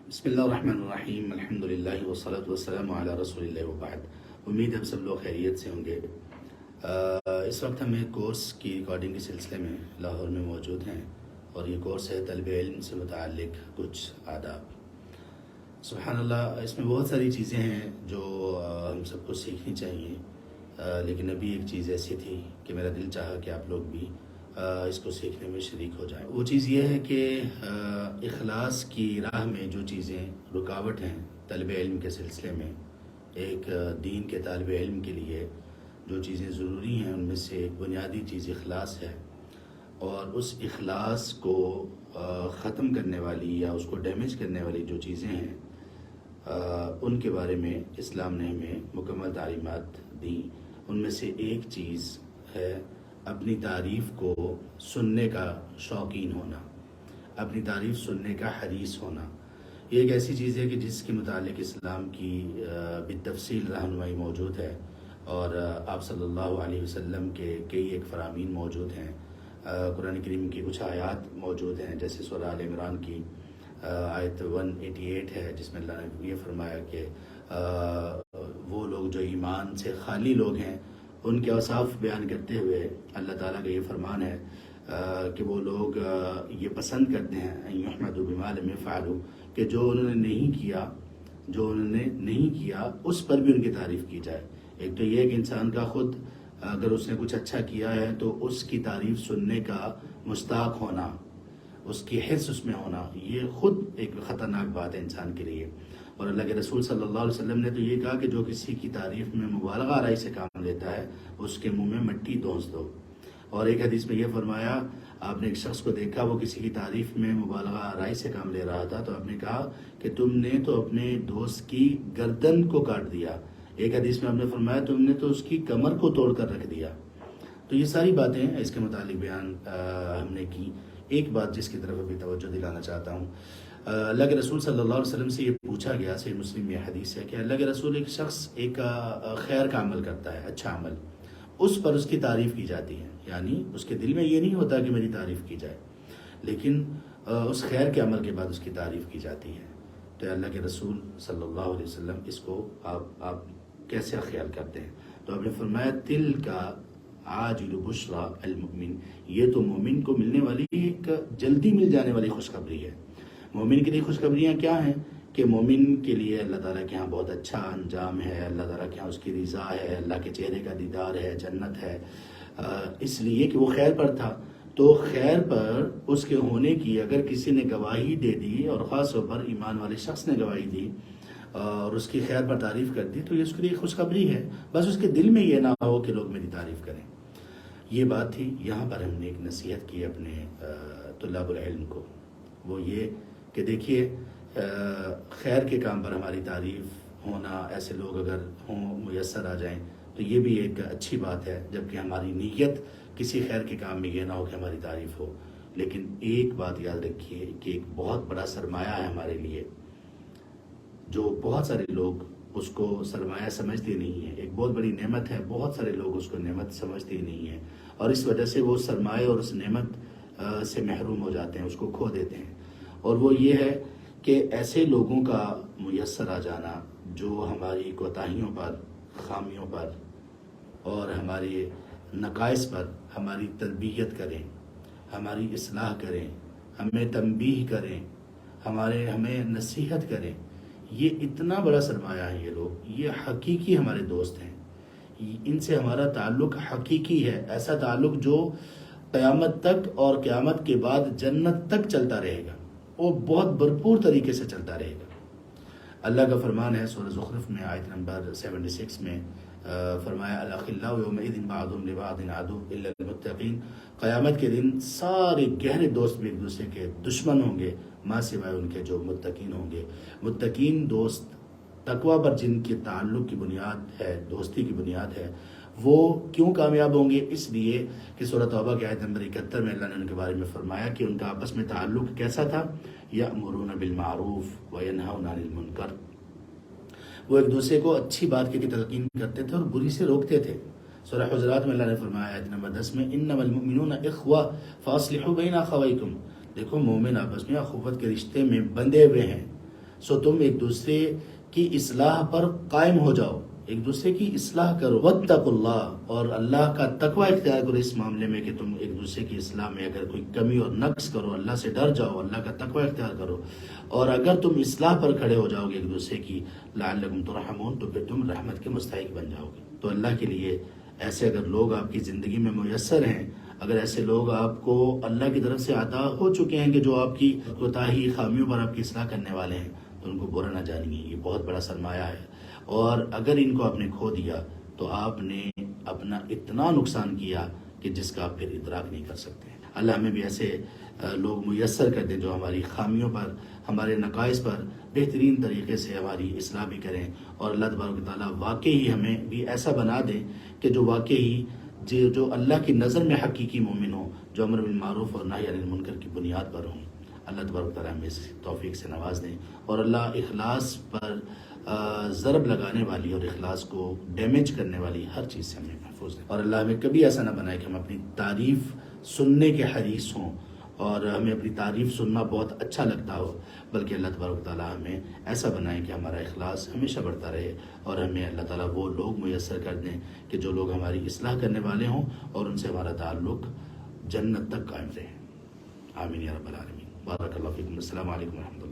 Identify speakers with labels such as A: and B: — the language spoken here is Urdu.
A: بسم اللہ الرحمن الرحیم، الحمدللہ والصلاة والسلام علی رسول اللہ وبعد۔ امید ہے سب لوگ خیریت سے ہوں گے۔ اس وقت ہم ایک کورس کی ریکارڈنگ کے سلسلے میں لاہور میں موجود ہیں، اور یہ کورس ہے طلب علم سے متعلق کچھ آداب۔ سبحان اللہ، اس میں بہت ساری چیزیں ہیں جو ہم سب کو سیکھنی چاہیے، لیکن ابھی ایک چیز ایسی تھی کہ میرا دل چاہا کہ آپ لوگ بھی اس کو سیکھنے میں شریک ہو جائیں۔ وہ چیز یہ ہے کہ اخلاص کی راہ میں جو چیزیں رکاوٹ ہیں طلب علم کے سلسلے میں، ایک دین کے طالب علم کے لیے جو چیزیں ضروری ہیں ان میں سے ایک بنیادی چیز اخلاص ہے، اور اس اخلاص کو ختم کرنے والی یا اس کو ڈیمیج کرنے والی جو چیزیں ہیں ان کے بارے میں اسلام نے ہمیں مکمل تعلیمات دیں۔ ان میں سے ایک چیز ہے اپنی تعریف کو سننے کا شوقین ہونا، اپنی تعریف سننے کا حریص ہونا۔ یہ ایک ایسی چیز ہے کہ جس کے متعلق اسلام کی بالتفصیل رہنمائی موجود ہے، اور آپ صلی اللہ علیہ وسلم کے کئی ایک فرامین موجود ہیں۔ قرآن کریم کی کچھ آیات موجود ہیں، جیسے سورہ آل عمران کی آیت 188 ہے، جس میں اللہ نے یہ فرمایا کہ وہ لوگ جو ایمان سے خالی لوگ ہیں ان کے اوصاف بیان کرتے ہوئے اللہ تعالیٰ کا یہ فرمان ہے کہ وہ لوگ یہ پسند کرتے ہیں ان یحمدوا بما لم یفعلوا، کہ جو انہوں نے نہیں کیا اس پر بھی ان کی تعریف کی جائے۔ ایک تو یہ ہے کہ انسان کا خود اگر اس نے کچھ اچھا کیا ہے تو اس کی تعریف سننے کا مشتاق ہونا، اس کی حرص اس میں ہونا، یہ خود ایک خطرناک بات ہے انسان کے لیے۔ اور اللہ کے رسول صلی اللہ علیہ وسلم نے تو یہ کہا کہ جو کسی کی تعریف میں مبالغہ آرائی سے کام لیتا ہے اس کے منہ میں مٹی دھونس دو۔ اور ایک حدیث میں یہ فرمایا، آپ نے ایک شخص کو دیکھا وہ کسی کی تعریف میں مبالغہ آرائی سے کام لے رہا تھا، تو آپ نے کہا کہ تم نے تو اپنے دوست کی گردن کو کاٹ دیا۔ ایک حدیث میں آپ نے فرمایا تم نے تو اس کی کمر کو توڑ کر رکھ دیا۔ تو یہ ساری باتیں اس کے متعلق بیان ہم نے کی۔ ایک بات جس کی طرف ابھی توجہ دلانا چاہتا ہوں، اللہ کے رسول صلی اللہ علیہ وسلم سے یہ پوچھا گیا، صحیح مسلم یہ حدیث ہے کہ اللہ کے رسول ایک شخص ایک خیر کا عمل کرتا ہے، اچھا عمل، اس پر اس کی تعریف کی جاتی ہے، یعنی اس کے دل میں یہ نہیں ہوتا کہ میری تعریف کی جائے، لیکن اس خیر کے عمل کے بعد اس کی تعریف کی جاتی ہے۔ تو اللہ کے رسول صلی اللہ علیہ وسلم اس کو آپ کیسے خیال کرتے ہیں؟ تو آپ نے فرمایا تل کا عاجل بشرا المؤمن، یہ تو مومن کو ملنے والی ایک جلدی مل جانے والی خوشخبری ہے۔ مومن کے لیے خوشخبریاں کیا ہیں کہ مومن کے لیے اللہ تعالیٰ کے ہاں بہت اچھا انجام ہے، اللہ تعالیٰ کے ہاں اس کی رضا ہے، اللہ کے چہرے کا دیدار ہے، جنت ہے۔ اس لیے کہ وہ خیر پر تھا، تو خیر پر اس کے ہونے کی اگر کسی نے گواہی دے دی، اور خاص طور پر ایمان والے شخص نے گواہی دی اور اس کی خیر پر تعریف کر دی، تو یہ اس کے لیے خوشخبری ہے۔ بس اس کے دل میں یہ نہ ہو کہ لوگ میری تعریف کریں۔ یہ بات تھی۔ یہاں پر ہم نے ایک نصیحت کی اپنے طلاب العلم کو، وہ یہ کہ دیکھیے خیر کے کام پر ہماری تعریف ہونا، ایسے لوگ اگر ہوں میسر آ جائیں تو یہ بھی ایک اچھی بات ہے، جبکہ ہماری نیت کسی خیر کے کام میں یہ نہ ہو کہ ہماری تعریف ہو۔ لیکن ایک بات یاد رکھیے کہ ایک بہت بڑا سرمایہ ہے ہمارے لیے، جو بہت سارے لوگ اس کو سرمایہ سمجھتے نہیں ہیں۔ ایک بہت بڑی نعمت ہے، بہت سارے لوگ اس کو نعمت سمجھتے نہیں ہیں، اور اس وجہ سے وہ سرمایہ اور اس نعمت سے محروم ہو جاتے ہیں، اس کو کھو دیتے ہیں۔ اور وہ یہ ہے کہ ایسے لوگوں کا میسر آ جانا جو ہماری کوتاہیوں پر، خامیوں پر اور ہمارے نقائص پر ہماری تربیت کریں، ہماری اصلاح کریں، ہمیں تنبیہ کریں، ہمیں نصیحت کریں، یہ اتنا بڑا سرمایہ ہے۔ یہ لوگ یہ حقیقی ہمارے دوست ہیں، ان سے ہمارا تعلق حقیقی ہے، ایسا تعلق جو قیامت تک اور قیامت کے بعد جنت تک چلتا رہے گا، وہ بہت بھرپور طریقے سے چلتا رہے گا۔ اللہ کا فرمان ہے سورہ زخرف میں آیت نمبر 76 میں، فرمایا الاخلاء یومئذ بعضهم لبعض عدو الا المتقین، قیامت کے دن سارے گہرے دوست بھی ایک دوسرے کے دشمن ہوں گے، ماں سوائے ان کے جو متقین ہوں گے۔ متقین دوست، تقوی پر جن کے تعلق کی بنیاد ہے، دوستی کی بنیاد ہے، وہ کیوں کامیاب ہوں گے؟ اس لیے کہ سورہ توبہ کی آیت نمبر 71 میں اللہ نے ان کے بارے میں فرمایا کہ ان کا آپس میں تعلق کیسا تھا، یأمرون بالمعروف وینہون عن المنکر، وہ ایک دوسرے کو اچھی بات کی تلقین کرتے تھے اور بری سے روکتے تھے۔ سورہ حجرات میں اللہ نے فرمایا آیت نمبر 10 میں، انما المؤمنون اخوہ فاصلحوا بین اخویکم، دیکھو مومن آپس میں اخوت کے رشتے میں بندھے ہوئے ہیں، سو تم ایک دوسرے کی اصلاح پر قائم ہو جاؤ، ایک دوسرے کی اصلاح کرو. واتقوا اللہ، اور اللہ کا تقوی اختیار کرو اس معاملے میں کہ تم ایک دوسرے کی اصلاح میں اگر کوئی کمی اور نقص کرو، اللہ سے ڈر جاؤ، اللہ کا تقوی اختیار کرو. اور اگر تم اصلاح پر کھڑے ہو جاؤ گے ایک دوسرے کی، لعلکم ترحمون، تو پھر تم رحمت کے مستحق بن جاؤ گے. تو اللہ کے لیے ایسے اگر لوگ آپ کی زندگی میں میسر ہیں، اگر ایسے لوگ آپ کو اللہ کی طرف سے عطا ہو چکے ہیں کہ جو آپ کی کوتاہی خامیوں پر آپ کی اصلاح کرنے والے ہیں، تو ان کو برا نہ جانیے، یہ بہت بڑا سرمایہ ہے. اور اگر ان کو آپ نے کھو دیا تو آپ نے اپنا اتنا نقصان کیا کہ جس کا آپ پھر ادراک نہیں کر سکتے. اللہ ہمیں بھی ایسے لوگ میسر کر دیں جو ہماری خامیوں پر، ہمارے نقائص پر بہترین طریقے سے ہماری اصلاح بھی کریں. اور اللہ تبارک و تعالیٰ واقعی ہمیں بھی ایسا بنا دیں کہ جو واقعی جو اللہ کی نظر میں حقیقی مومن ہو، جو امر بالمعروف اور نہی عن المنکر کی بنیاد پر ہوں. اللہ تبارک و تعالیٰ ہمیں اس توفیق سے نواز دیں، اور اللہ اخلاص پر ضرب لگانے والی اور اخلاص کو ڈیمیج کرنے والی ہر چیز سے ہمیں محفوظ دیں. اور اللہ ہمیں کبھی ایسا نہ بنائے کہ ہم اپنی تعریف سننے کے حریص ہوں اور ہمیں اپنی تعریف سننا بہت اچھا لگتا ہو، بلکہ اللہ تبارک و تعالیٰ ہمیں ایسا بنائے کہ ہمارا اخلاص ہمیشہ بڑھتا رہے، اور ہمیں اللہ تعالیٰ وہ لوگ میسر کر دیں کہ جو لوگ ہماری اصلاح کرنے والے ہوں اور ان سے ہمارا تعلق جنت تک قائم رہے. آمین یا رب العالمین. بارک اللہ فیکم. السلام علیکم ورحمۃ اللہ.